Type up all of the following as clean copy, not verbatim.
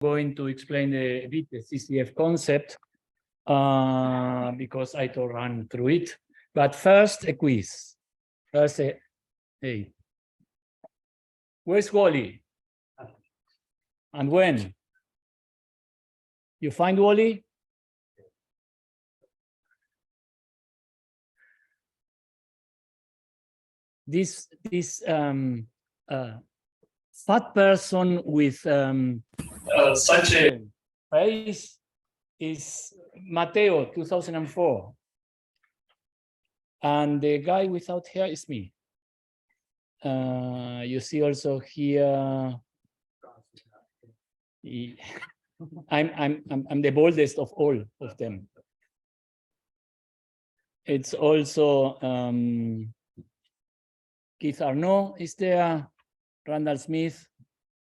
going to explain a bit the CCF concept because I to run through it. But first, a quiz. First, hey, where's Wally? And when? You find Wally? This fat person with such a face is Mateo 2004, and the guy without hair is me. You see also here. I'm the boldest of all of them. It's also Keith Arnaud is there, Randall Smith,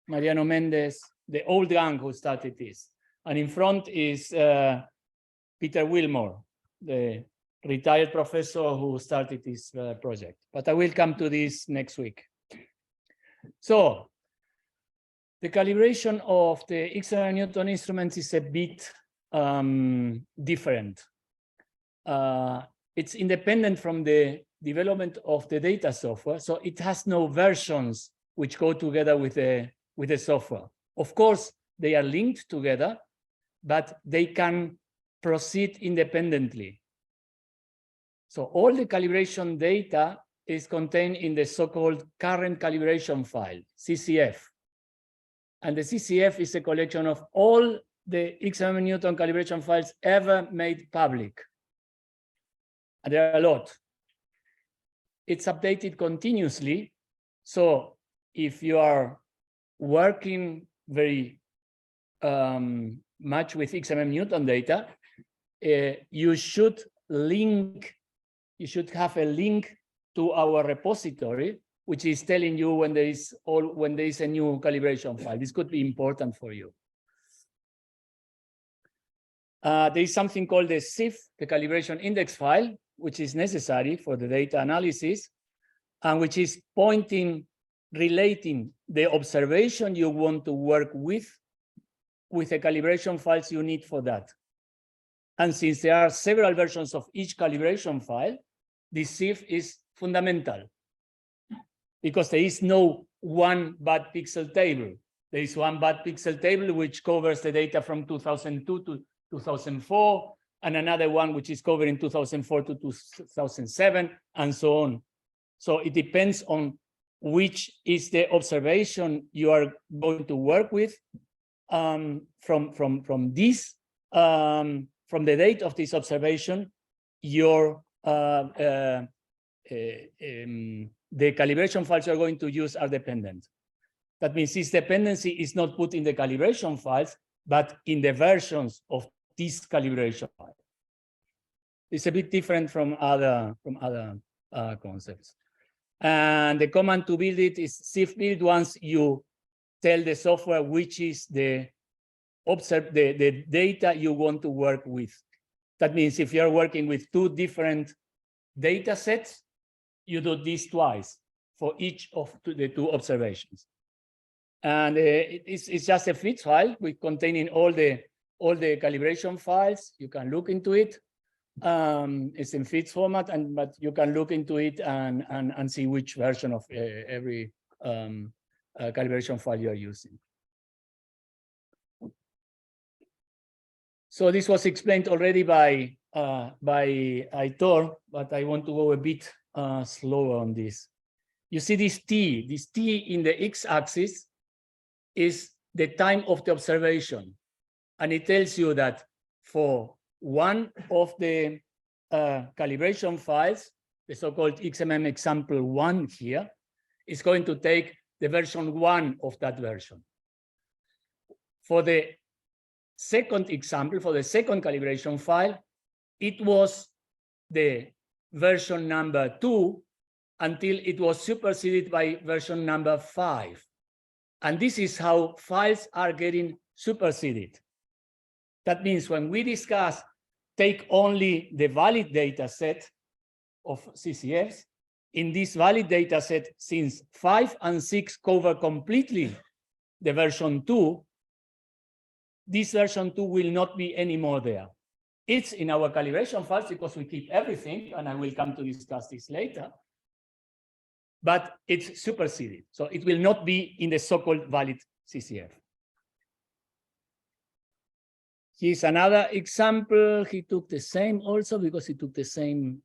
Mariano Mendez, the old gang who started this. And in front is Peter Wilmore, the retired professor who started this project. But I will come to this next week. So the calibration of the XMM Newton instruments is a bit different. It's independent from the development of the data software, so it has no versions which go together with the software. Of course, they are linked together, but they can proceed independently. So all the calibration data is contained in the so-called current calibration file, CCF. And the CCF is a collection of all the XMM Newton calibration files ever made public. And there are a lot. It's updated continuously. So if you are working very much with XMM Newton data, you should have a link to our repository, which is telling you when there is a new calibration file. This could be important for you. There is something called the CIF, the calibration index file, which is necessary for the data analysis, and which is relating the observation you want to work with the calibration files you need for that. And since there are several versions of each calibration file, this CIF is fundamental, because there is no one bad pixel table. There is one bad pixel table which covers the data from 2002 to 2004, and another one which is covering 2004 to 2007, and so on. So it depends on which is the observation you are going to work with from the date of this observation. The calibration files you're going to use are dependent. That means this dependency is not put in the calibration files, but in the versions of this calibration file. It's a bit different from other concepts. And the command to build it is CIF build once you tell the software which is the data you want to work with. That means if you're working with two different data sets, you do this twice for each of the two observations. And it's just a fit file with containing all the calibration files. You can look into it. It's in FITS format, but you can look into it and see which version of every calibration file you are using. So this was explained already by Aitor, but I want to go a bit slower on this. You see this T in the x-axis is the time of the observation. And it tells you that for one of the calibration files, the so-called XMM example 1 here, is going to take the version 1 of that version. For the second example, for the second calibration file, it was the version number 2 until it was superseded by version number 5. And this is how files are getting superseded. That means when we discuss take only the valid data set of CCFs, in this valid data set, since 5 and 6 cover completely the version 2, this version 2 will not be anymore there. It's in our calibration files because we keep everything, and I will come to discuss this later. But it's superseded, so it will not be in the so-called valid CCF. Here's another example. He took the same also because he took the same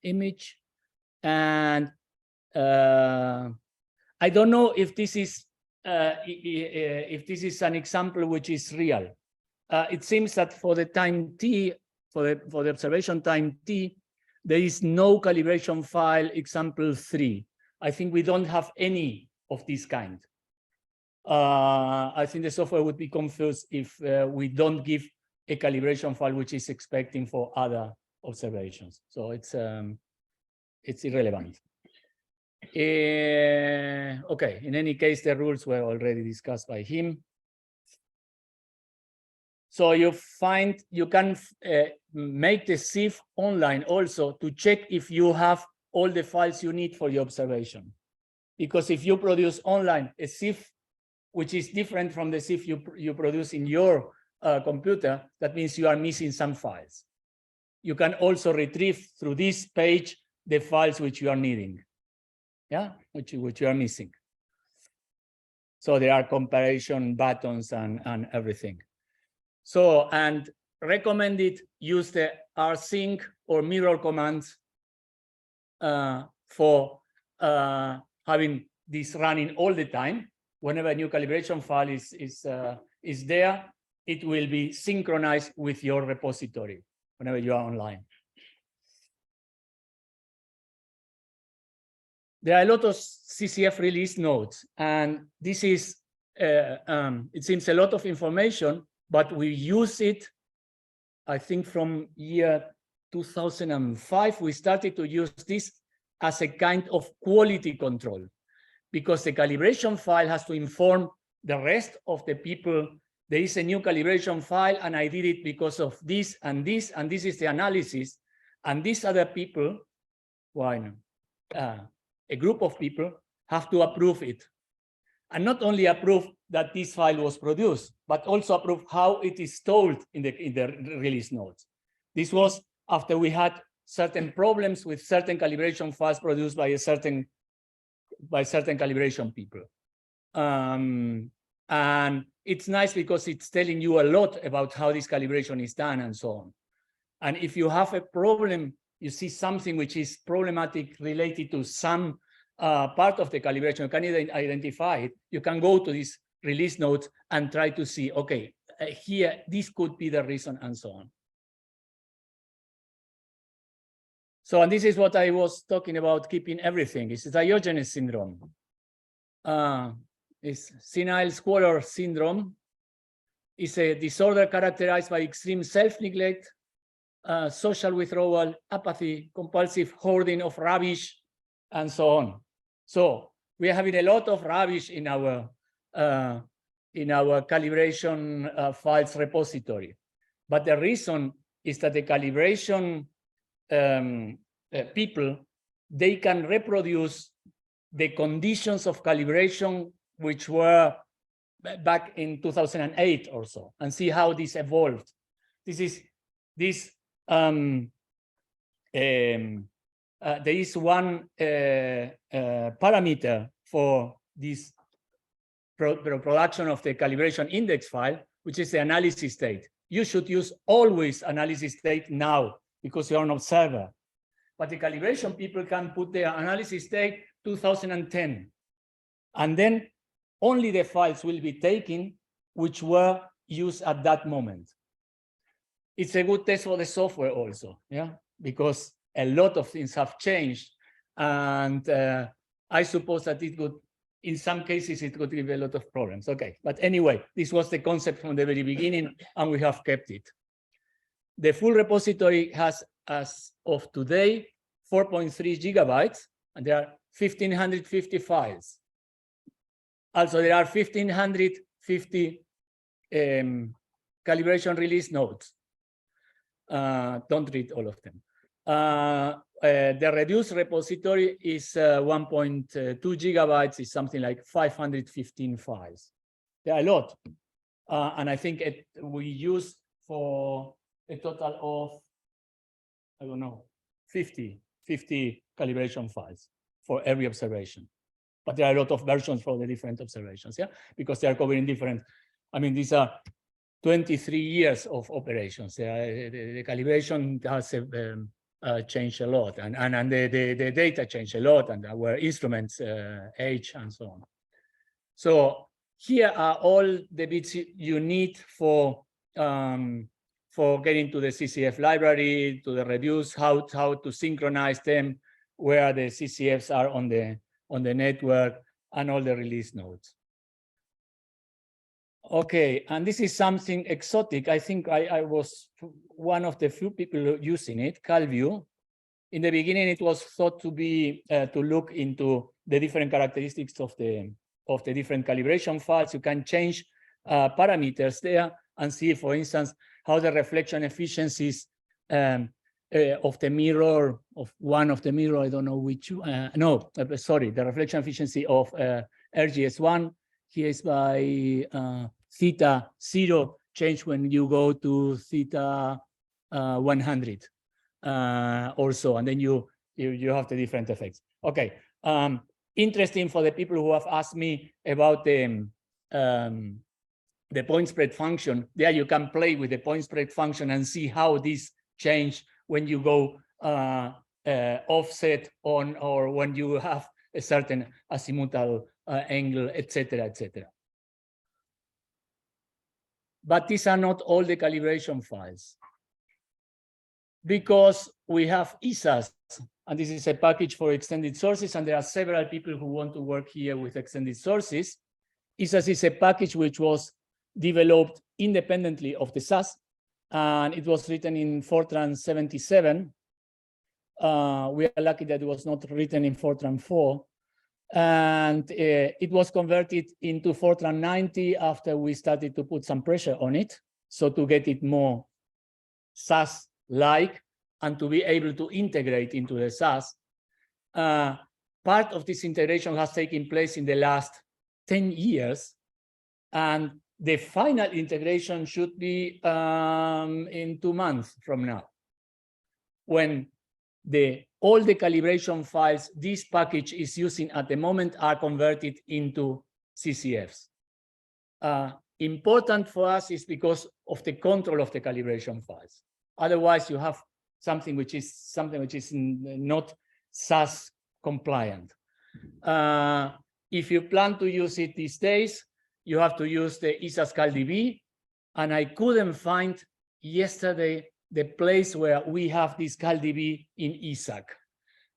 image. And I don't know if this is an example which is real. It seems that for the time t, for the observation time t, there is no calibration file example 3. I think we don't have any of this kind. I think the software would be confused if we don't give a calibration file which is expecting for other observations. So it's irrelevant. Okay, in any case, the rules were already discussed by him. So you can make the CIF online also to check if you have all the files you need for your observation. Because if you produce online a CIF which is different from the CIF you produce in your computer, that means you are missing some files. You can also retrieve through this page the files which you are needing, yeah, which you are missing. So there are comparison buttons and everything. So, and recommended use the rsync or mirror commands for having this running all the time. Whenever a new calibration file is there, it will be synchronized with your repository whenever you are online. There are a lot of CCF release notes, and this is, it seems a lot of information, but we use it, I think from year 2005, we started to use this as a kind of quality control, because the calibration file has to inform the rest of the people, there is a new calibration file and I did it because of this and this, and this is the analysis. And these other people, well, a group of people have to approve it. And not only approve that this file was produced, but also approve how it is told in the release notes. This was after we had certain problems with certain calibration files produced by certain calibration people. And it's nice because it's telling you a lot about how this calibration is done and so on. And if you have a problem, you see something which is problematic related to some part of the calibration, you can identify it. You can go to this release notes and try to see, okay, here, this could be the reason and so on. So, and this is what I was talking about, keeping everything. It's Diogenes syndrome. It's senile squalor syndrome. It's a disorder characterized by extreme self-neglect, social withdrawal, apathy, compulsive hoarding of rubbish, and so on. So we are having a lot of rubbish in our calibration files repository. But the reason is that the calibration people, they can reproduce the conditions of calibration which were back in 2008 or so, and see how this evolved. There is one parameter for this production of the calibration index file, which is the analysis state. You should use always analysis state now because you're an observer. But the calibration people can put their analysis state 2010. And then only the files will be taken which were used at that moment. It's a good test for the software also, yeah, because a lot of things have changed. And I suppose that it could, in some cases, it could give a lot of problems. Okay, but anyway, this was the concept from the very beginning, and we have kept it. The full repository has, as of today, 4.3 gigabytes, and there are 1,550 files. Also, there are 1,550 calibration release notes. Don't read all of them. The reduced repository is 1.2 gigabytes, is something like 515 files. There are a lot. And I think we use for a total of, I don't know, 50 calibration files for every observation. But there are a lot of versions for the different observations, yeah, because they are covering different. I mean, these are 23 years of operations. The calibration has changed a lot, and the data changed a lot, and our instruments age and so on. So here are all the bits you need for getting to the CCF library, to the reviews, how to synchronize them, where the CCFs are on the network, and all the release notes. Okay, and this is something exotic. I think I was one of the few people using it, CalView. In the beginning, it was thought to be to look into the different characteristics of the different calibration files. You can change parameters there and see, for instance, how the reflection efficiencies of the mirror, of one of the mirror, I don't know which, sorry, the reflection efficiency of RGS1, here is by theta 0, change when you go to theta 100 or so, and then you have the different effects. Okay, interesting for the people who have asked me about the point spread function. There you can play with the point spread function and see how this change when you go offset on, or when you have a certain azimuthal angle, etc., etc. But these are not all the calibration files, because we have ESAs, and this is a package for extended sources, and there are several people who want to work here with extended sources. ESAs is a package which was developed independently of the SAS, and it was written in Fortran 77. We are lucky that it was not written in Fortran 4. And it was converted into Fortran 90 after we started to put some pressure on it, so to get it more SAS-like and to be able to integrate into the SAS. Part of this integration has taken place in the last 10 years, and the final integration should be in 2 months from now, when all the calibration files this package is using at the moment are converted into CCFs. Important for us is because of the control of the calibration files. Otherwise, you have something which is not SAS compliant. If you plan to use it these days, you have to use the ESA's CalDB, and I couldn't find yesterday the place where we have this CalDB in ESAC,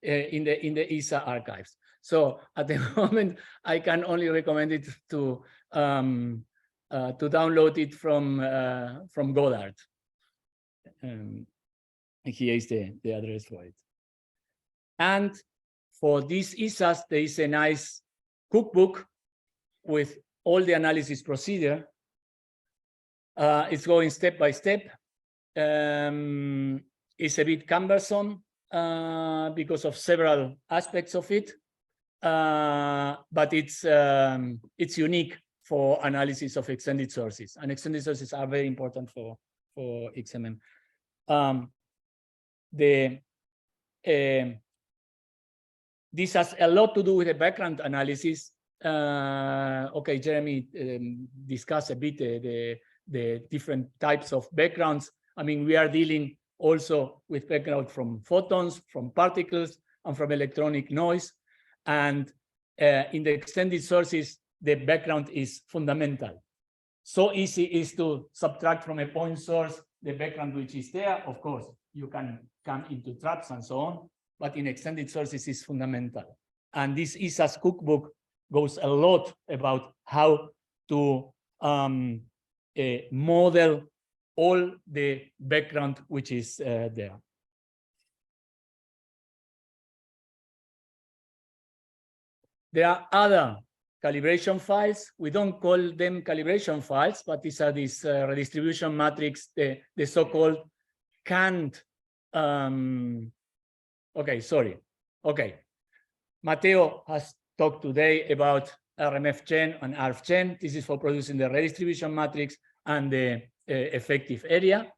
in the ESA archives. So at the moment, I can only recommend it to download it from Goddard. Here is the address for it. And for these ESAs, there is a nice cookbook with all the analysis procedure. It's going step by step. It's a bit cumbersome because of several aspects of it, but it's unique for analysis of extended sources, and extended sources are very important for XMM. This has a lot to do with the background analysis. Okay, Jeremy discussed a bit the different types of backgrounds. I mean, we are dealing also with background from photons, from particles, and from electronic noise. And in the extended sources, the background is fundamental. So easy is to subtract from a point source the background which is there. Of course, you can come into traps and so on, but in extended sources is fundamental. And this ESA's cookbook goes a lot about how to model all the background which is there. There are other calibration files. We don't call them calibration files, but these are this redistribution matrix, the so-called canned. Okay, sorry. Okay, Matteo has talked today about RMF-gen and ARF-gen. This is for producing the redistribution matrix and the effective area.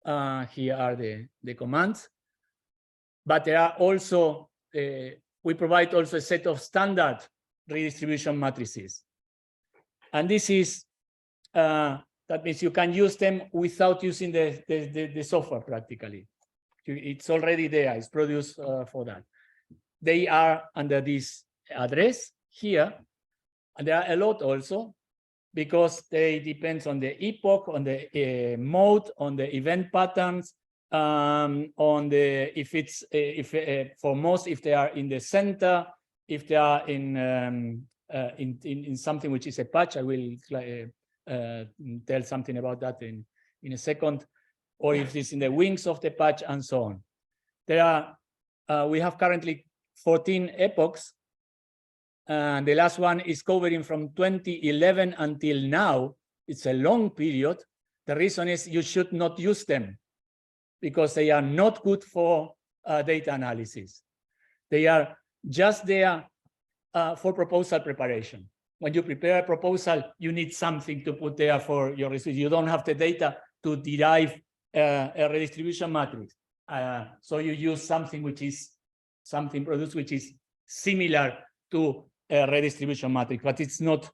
Here are the commands. But there are also, we provide also a set of standard redistribution matrices. And this is, that means you can use them without using the software practically. It's already there, it's produced for that. They are under this address here, and there are a lot also, because they depend on the epoch, on the mode, on the event patterns, on the, if it's, for most, if they are in the center, if they are in something which is a patch. I will tell something about that in a second, or if it's in the wings of the patch and so on. There are, we have currently 14 epochs, and the last one is covering from 2011 until now. It's a long period. The reason is you should not use them because they are not good for data analysis. They are just there for proposal preparation. When you prepare a proposal, you need something to put there for your research. You don't have the data to derive a redistribution matrix. So you use something which is something produced which is similar to a redistribution matrix, but it's not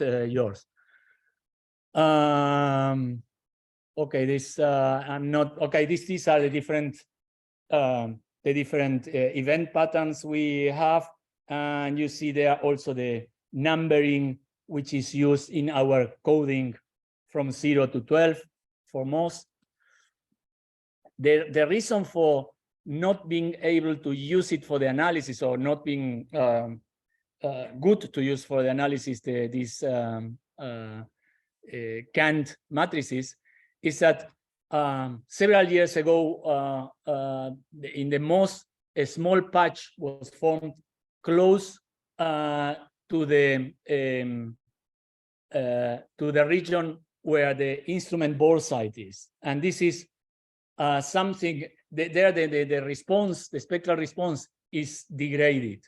yours. Okay, this I'm not okay. These are the different event patterns we have, and you see there also the numbering which is used in our coding from 0 to 12 for most. The reason for not being able to use it for the analysis, or not being good to use for the analysis, these canned matrices, is that several years ago, in the most, a small patch was formed close to the region where the instrument bore site is, and this is something there. The response, the spectral response, is degraded,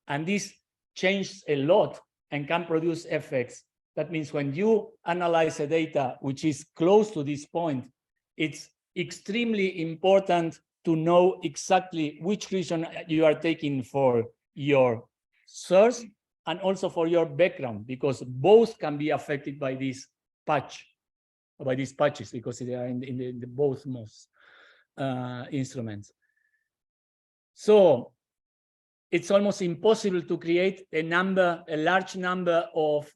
and this changed a lot and can produce effects. That means when you analyze a data which is close to this point, it's extremely important to know exactly which region you are taking for your source and also for your background, because both can be affected by this patch, by these patches, because they are in the both most instruments. So it's almost impossible to create a large number of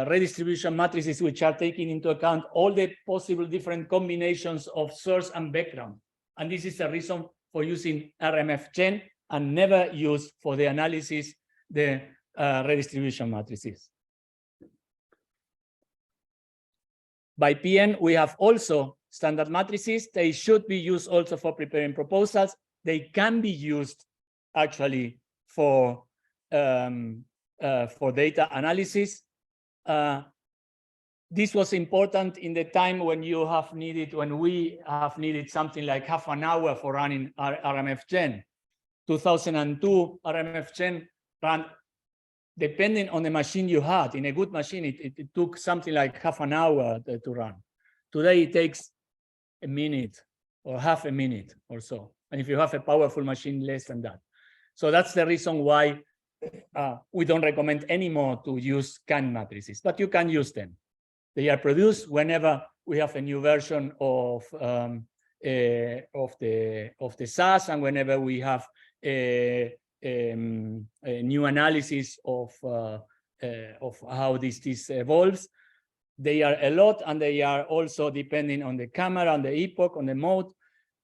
redistribution matrices which are taking into account all the possible different combinations of source and background. And this is the reason for using RMF-gen and never use for the analysis the redistribution matrices. By PN, we have also standard matrices. They should be used also for preparing proposals. They can be used actually for data analysis. This was important in the time when we have needed something like half an hour for running RMF-gen. 2002, RMF-gen ran, depending on the machine you had. In a good machine, it took something like half an hour to run. Today, it takes a minute or half a minute or so. And if you have a powerful machine, less than that. So that's the reason why we don't recommend anymore to use canned matrices, but you can use them. They are produced whenever we have a new version of the SAS, and whenever we have a new analysis of how this evolves. They are a lot, and they are also depending on the camera, on the epoch, on the mode,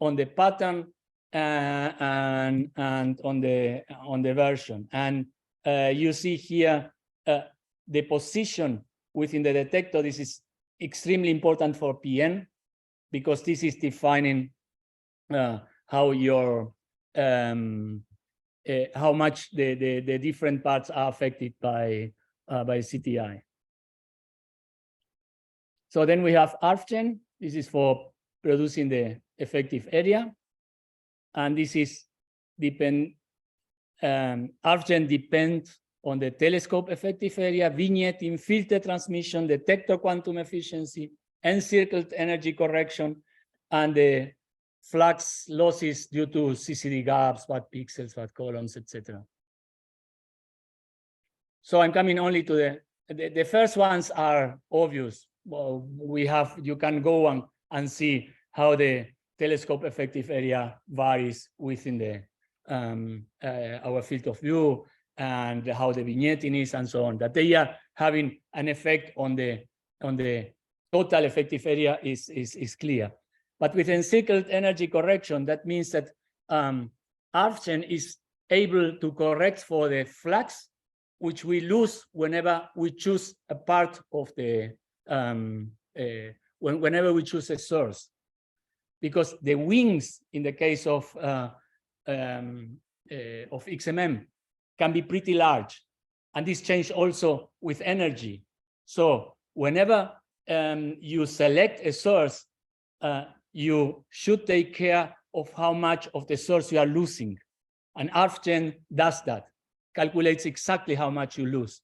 on the pattern, and on the version. And you see here the position within the detector. This is extremely important for PN, because this is defining how your how much the different parts are affected by CTI. So then we have ARF-gen. This is for producing the effective area, and this is ARF-gen depends on the telescope effective area, vignetting, filter transmission, detector quantum efficiency, encircled energy correction, and the flux losses due to CCD gaps, bad pixels, bad columns, etc. So I'm coming only to the first ones are obvious. Well, you can go and see how the telescope effective area varies within the our field of view, and how the vignetting is, and so on. That they are having an effect on the total effective area is clear. But with encircled energy correction, that means that Arfchen is able to correct for the flux which we lose whenever we choose a part of the whenever we choose a source, because the wings in the case of XMM can be pretty large, and this change also with energy. So whenever you select a source, you should take care of how much of the source you are losing, and Arfchen does that. Calculates exactly how much you lose.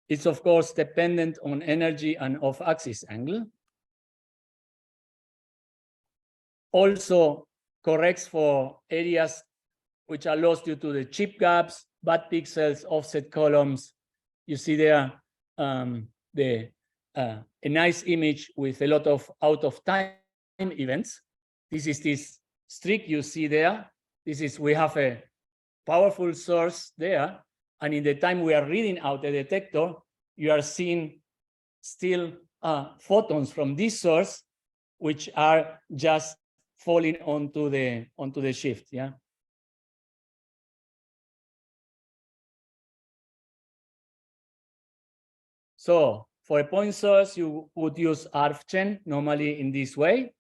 It's of course dependent on energy and off-axis angle. Also corrects for areas which are lost due to the chip gaps, bad pixels, offset columns. You see there a nice image with a lot of out-of-time events. This is this streak you see there. We have a powerful source there, and in the time we are reading out the detector, you are seeing still photons from this source, which are just falling onto the shift. Yeah. So for a point source, you would use Arfchen normally in this way.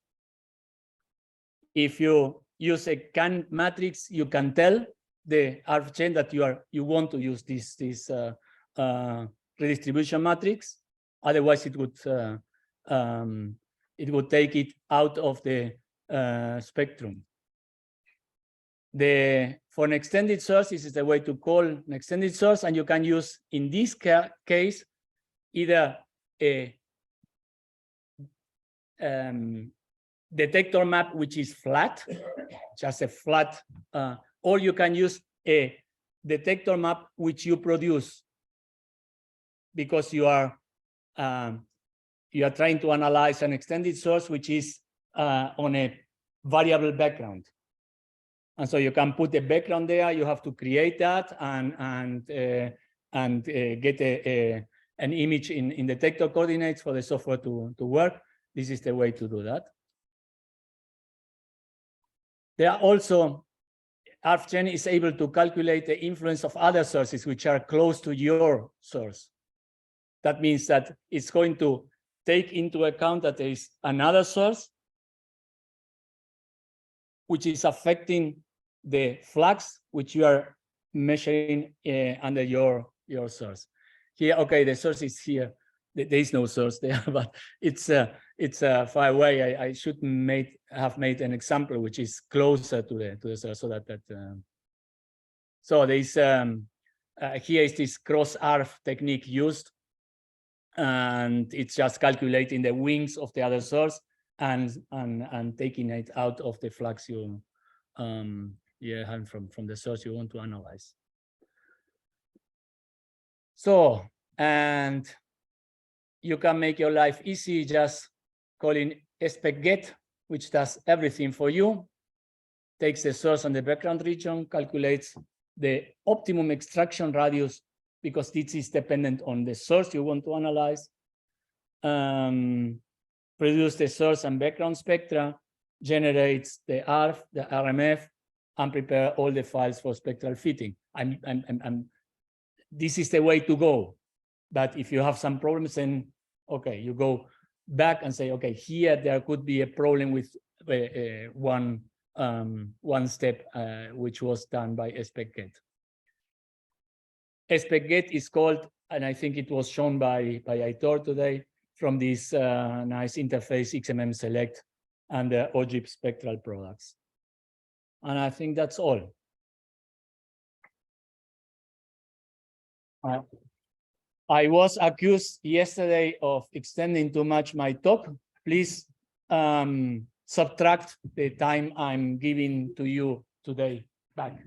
If you use a Kant matrix, you can tell the Arfchen that you want to use this redistribution matrix. Otherwise, it would take it out of the spectrum. For an extended source, this is the way to call an extended source, and you can use in this case either a detector map which is flat, just a flat, or you can use a detector map which you produce because you are trying to analyze an extended source which is on a variable background, and so you can put a background there. You have to create that and get an image in detector coordinates for the software to work. This is the way to do that. There are also, Arfchen is able to calculate the influence of other sources which are close to your source. That means that it's going to take into account that there is another source which is affecting the flux which you are measuring under your source. Here, okay, the source is here. There is no source there, but it's far away. I should have made an example which is closer to the source, so that so there is here is this cross-arf technique used, and it's just calculating the wings of the other source and taking it out of the flux you have from the source you want to analyze. So, and you can make your life easy just calling spec_get, which does everything for you, takes the source and the background region, calculates the optimum extraction radius, because this is dependent on the source you want to analyze, produce the source and background spectra, generates the ARF, the RMF, and prepare all the files for spectral fitting. This is the way to go. But if you have some problems, then okay, you go back and say, okay, here there could be a problem with one step which was done by spec_get. Spec_get is called, and I think it was shown by Aitor today, from this nice interface XMM Select and the OGIP spectral products. And I think that's all. I was accused yesterday of extending too much my talk. Please subtract the time I'm giving to you today back.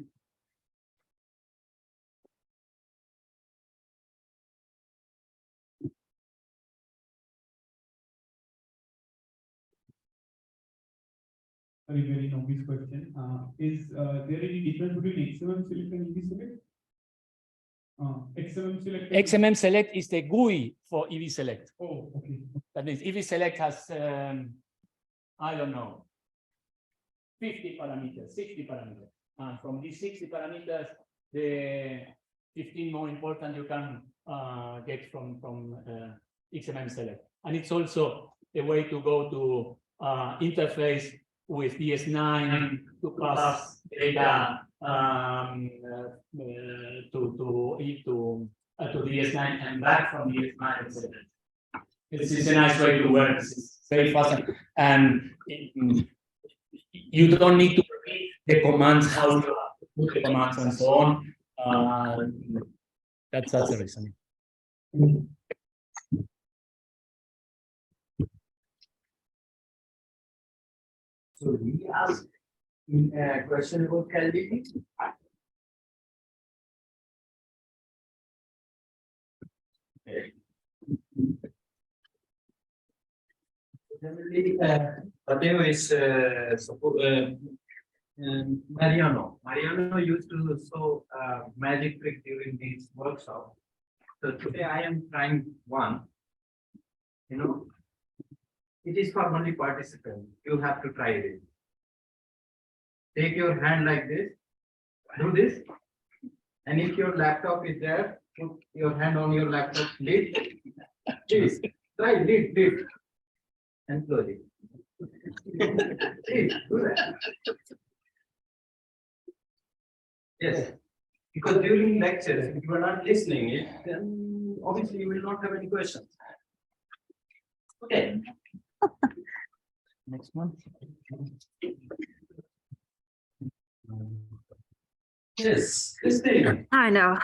A very obvious question. Is there any difference between XMM select and EV select? XMM select. XMM select is the GUI for EV select. Oh, okay. That means EV select has, I don't know, 50 parameters, 60 parameters. And from these 60 parameters, the 15 more important you can get from XMM select. And it's also a way to go to interface with DS9 to pass data to DS9 and back from DS9. This is a nice way to work. It's very fast, and you don't need to repeat the commands, how to put the commands and so on. That's the reason. So we asked a question about calibration. Generally, Mateo is Mariano. Mariano used to show magic trick during these workshops. So today I am trying one. You know, it is for only participants. You have to try it. Take your hand like this. Do this. And if your laptop is there, put your hand on your laptop lid. Please try lid. And close it. Please do that. Yes. Because during lectures, if you are not listening it, then obviously you will not have any questions. Okay. Next one. Yes, Christine. I know.